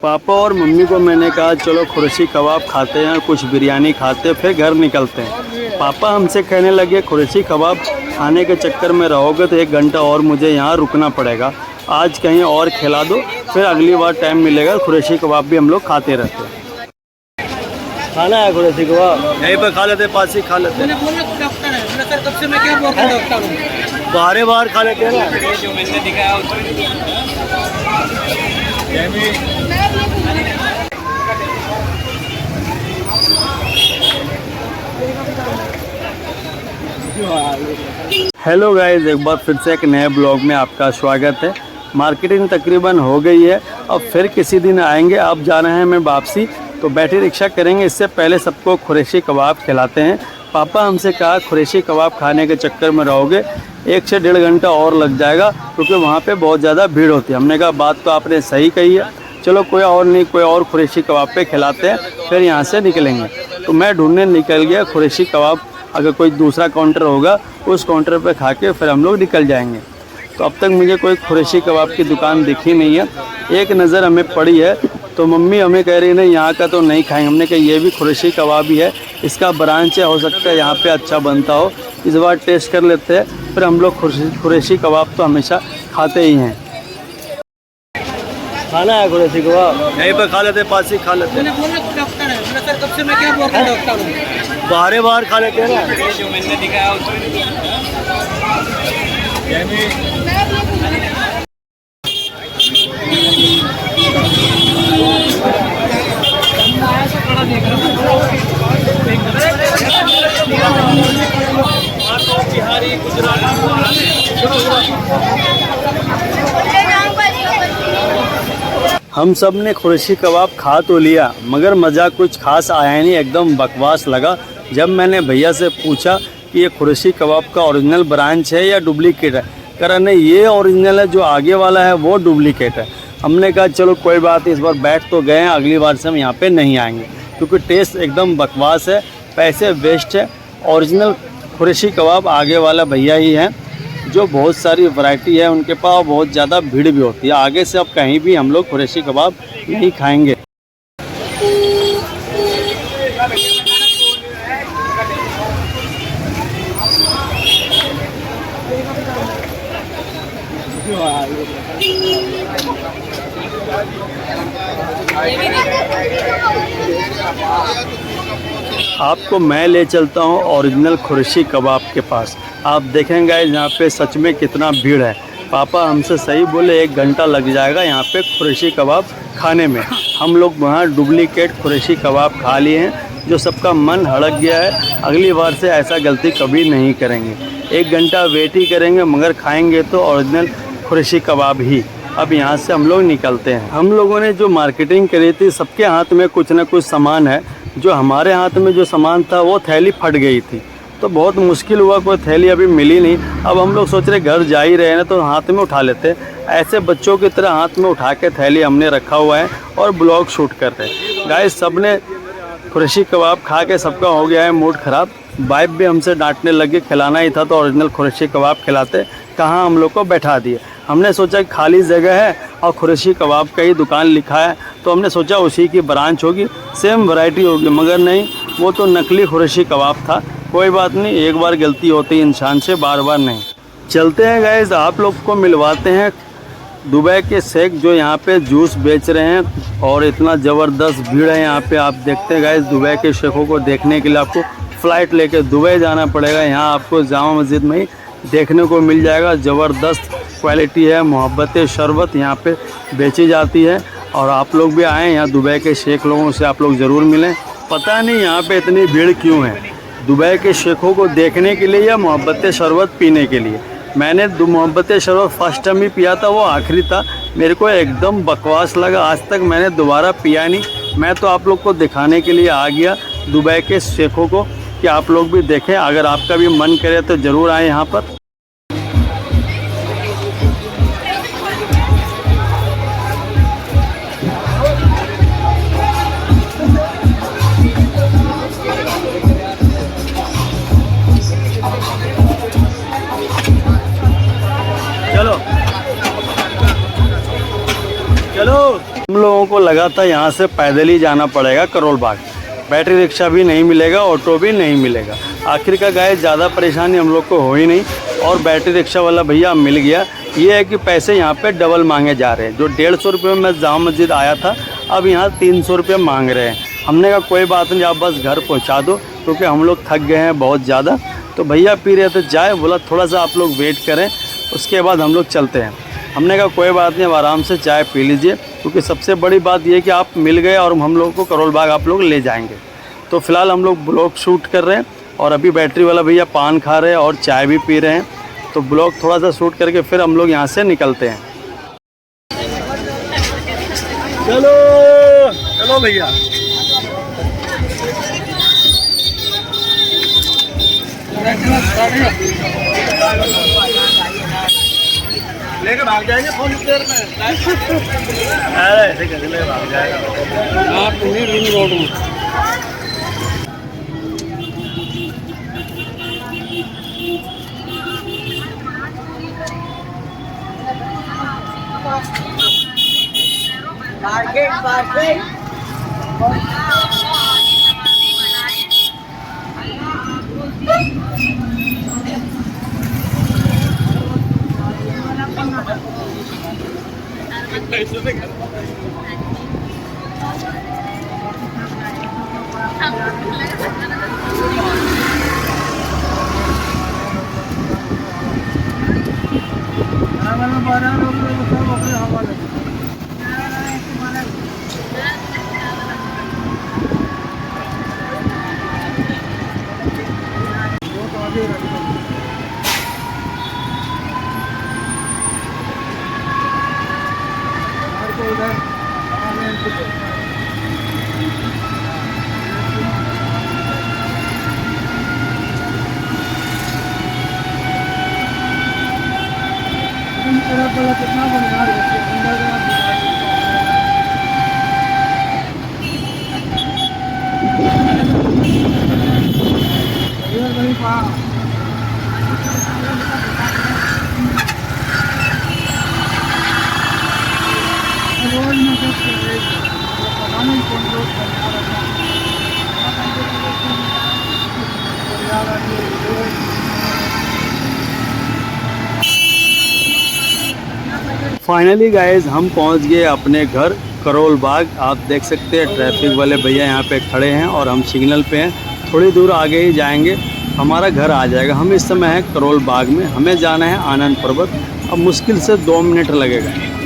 पापा और मम्मी को मैंने कहा चलो खुरशी कबाब खाते हैं, कुछ बिरयानी खाते हैं, फिर घर निकलते हैं। पापा हमसे कहने लगे खुरशी कबाब खाने के चक्कर में रहोगे तो 1 घंटा और मुझे यहाँ रुकना पड़ेगा, आज कहीं और खिला दो, फिर अगली बार टाइम मिलेगा खुरशी कबाब भी हम लोग खाते रहते हैं। खाना है खुरशी कबाब, यहीं पर खा लेते, पास ही खा लेते हैं। बाहर खा लेते हैं ना, जो मैंने दिखाया हेलो गाइस, एक बार फिर से एक नए ब्लॉग में आपका स्वागत है। मार्केटिंग तकरीबन हो गई है, अब फिर किसी दिन आएंगे। अब जाना है मैं वापसी, तो बैटरी रिक्शा करेंगे। इससे पहले सबको खुरशी कबाब खिलाते हैं। पापा हमसे कहा खुरशी कबाब खाने के चक्कर में रहोगे 1 से 1.5 घंटा और लग जाएगा, क्योंकि वहाँ पे बहुत ज़्यादा भीड़ होती है। हमने कहा बात तो आपने सही कही है, चलो कोई और नहीं, कोई और खुरशी कबाब पे खिलाते हैं, फिर यहाँ से निकलेंगे। तो मैं ढूंढने निकल गया खुरशी कबाब, अगर कोई दूसरा काउंटर होगा उस काउंटर पे खा के फिर हम लोग निकल जाएंगे। तो अब तक मुझे कोई खुरशी कबाब की दुकान दिखी नहीं है। एक नज़र हमें पड़ी है, तो मम्मी हमें कह रही नहीं यहाँ का तो नहीं खाएंगे। हमने कहा ये भी खुरशी कबाब ही है, इसका ब्रांच है, हो सकता है यहाँ पे अच्छा बनता हो, इस बार टेस्ट कर लेते हैं। फिर हम लोग खुरशी कबाब तो हमेशा खाते ही हैं। खाना है खुरशी कबाब, यहीं पर खा लेते, पास ही खा लेते हैं। बाहर खा लेते हैं ना, जो मैंने दिखाया हम सब ने खुरशी कबाब खा तो लिया, मगर मज़ा कुछ खास आया नहीं, एकदम बकवास लगा। जब मैंने भैया से पूछा कि ये खुरशी कबाब का ओरिजिनल ब्रांच है या डुप्लीकेट है, कह रहा नहीं ये ओरिजिनल है, जो आगे वाला है वो डुप्लीकेट है। हमने कहा चलो कोई बात नहीं, इस बार बैठ तो गए हैं, अगली बार से हम यहाँ पे नहीं आएंगे, क्योंकि टेस्ट एकदम बकवास है, पैसे वेस्ट है। ओरिजिनल खुरशी कबाब आगे वाला भैया ही है, जो बहुत सारी वैरायटी है उनके पास, बहुत ज़्यादा भीड़ भी होती है। आगे से अब कहीं भी हम लोग खुरशी कबाब नहीं खाएंगे। आपको मैं ले चलता हूँ ओरिजिनल खुरशी कबाब के पास। आप देखेंगे यहाँ पे सच में कितना भीड़ है। पापा हमसे सही बोले 1 घंटा लग जाएगा यहाँ पे खुरशी कबाब खाने में। हम लोग वहाँ डुप्लीकेट खुरशी कबाब खा लिए हैं, जो सबका मन हड़क गया है। अगली बार से ऐसा गलती कभी नहीं करेंगे। 1 घंटा वेट ही करेंगे, मगर खाएंगे तो ओरिजिनल खुरशी कबाब ही। अब यहाँ से हम लोग निकलते हैं। हम लोगों ने जो मार्केटिंग करी थी, सबके हाथ में कुछ ना कुछ सामान है। जो हमारे हाथ में जो सामान था वो थैली फट गई थी, तो बहुत मुश्किल हुआ, कोई थैली अभी मिली नहीं। अब हम लोग सोच रहे घर जा ही रहे हैं तो हाथ में उठा लेते। ऐसे बच्चों की तरह हाथ में उठा के थैली हमने रखा हुआ है और ब्लॉग शूट कर रहे हैं। गाइस, सब ने खुरशी कबाब खा के सबका हो गया है मूड ख़राब। वाइफ भी हमसे डांटने लगे, खिलाना ही था तो ओरिजिनल खुरशी कबाब खिलाते, कहाँ हम लोग को बैठा दिए। हमने सोचा कि खाली जगह है और खुरशी कबाब का ही दुकान लिखा है, तो हमने सोचा उसी की ब्रांच होगी, सेम वैरायटी होगी, मगर नहीं, वो तो नकली खुरशी कबाब था। कोई बात नहीं, एक बार गलती होती है इंसान से, बार बार नहीं। चलते हैं गाइस, आप लोग को मिलवाते हैं दुबई के शेख, जो यहाँ पे जूस बेच रहे हैं, और इतना ज़बरदस्त भीड़ है यहाँ पे। आप देखते हैं गाइस, दुबई के शेखों को देखने के लिए आपको फ़्लाइट लेके दुबई जाना पड़ेगा। यहाँ आपको जामा मस्जिद में ही देखने को मिल जाएगा। ज़बरदस्त क्वालिटी है। मोहब्बत शरबत यहाँ पे बेची जाती है, और आप लोग भी आएँ यहाँ, दुबई के शेख लोगों से आप लोग ज़रूर मिलें। पता नहीं यहाँ पे इतनी भीड़ क्यों है, दुबई के शेखों को देखने के लिए या मोहब्बत शरबत पीने के लिए। मैंने मोहब्बत शरबत फर्स्ट टाइम ही पिया था, वो आखिरी था, मेरे को एकदम बकवास लगा। आज तक मैंने दोबारा पिया नहीं। मैं तो आप लोग को दिखाने के लिए आ गया दुबई के शेखों को, कि आप लोग भी देखें। अगर आपका भी मन करे तो ज़रूर आएँ यहाँ पर। चलो चलो। हम लोगों लोगों को लगा था यहाँ से पैदल ही जाना पड़ेगा करोल बाग, बैटरी रिक्शा भी नहीं मिलेगा, ऑटो भी नहीं मिलेगा। आखिर का गाइस ज़्यादा परेशानी हम लोग को हो ही नहीं और बैटरी रिक्शा वाला भैया मिल गया। ये है कि पैसे यहाँ पे डबल मांगे जा रहे हैं। जो 150 रुपये में मैं जामा मस्जिद आया था, अब यहाँ 300 रुपये मांग रहे हैं। हमने कहा कोई बात नहीं, आप बस घर पहुँचा दो, क्योंकि हम लोग थक गए हैं बहुत ज़्यादा। तो भैया पी रहे थे चाय, बोला थोड़ा सा आप लोग वेट करें, उसके बाद हम लोग चलते हैं। हमने कहा कोई बात नहीं, अब आराम से चाय पी लीजिए, क्योंकि सबसे बड़ी बात ये कि आप मिल गए और हम लोग को करोल बाग आप लोग ले जाएंगे। तो फ़िलहाल हम लोग ब्लॉग शूट कर रहे हैं और अभी बैटरी वाला भैया पान खा रहे हैं और चाय भी पी रहे हैं। तो ब्लॉग थोड़ा सा शूट करके फिर हम लोग यहाँ से निकलते हैं। चलो चलो भैया, लेके भाग जाएंगे फोन देर में। अरे ऐसे कैसे लेके भाग जाएगा आप रिंग रोड में। मार्केट कितना फाइनली गाइस हम पहुंच गए अपने घर करोल बाग। आप देख सकते हैं ट्रैफिक वाले भैया यहाँ पे खड़े हैं और हम सिग्नल पे हैं। थोड़ी दूर आगे ही जाएंगे हमारा घर आ जाएगा। हम इस समय हैं करोल बाग में, हमें जाना है आनंद पर्वत। अब मुश्किल से 2 मिनट लगेगा।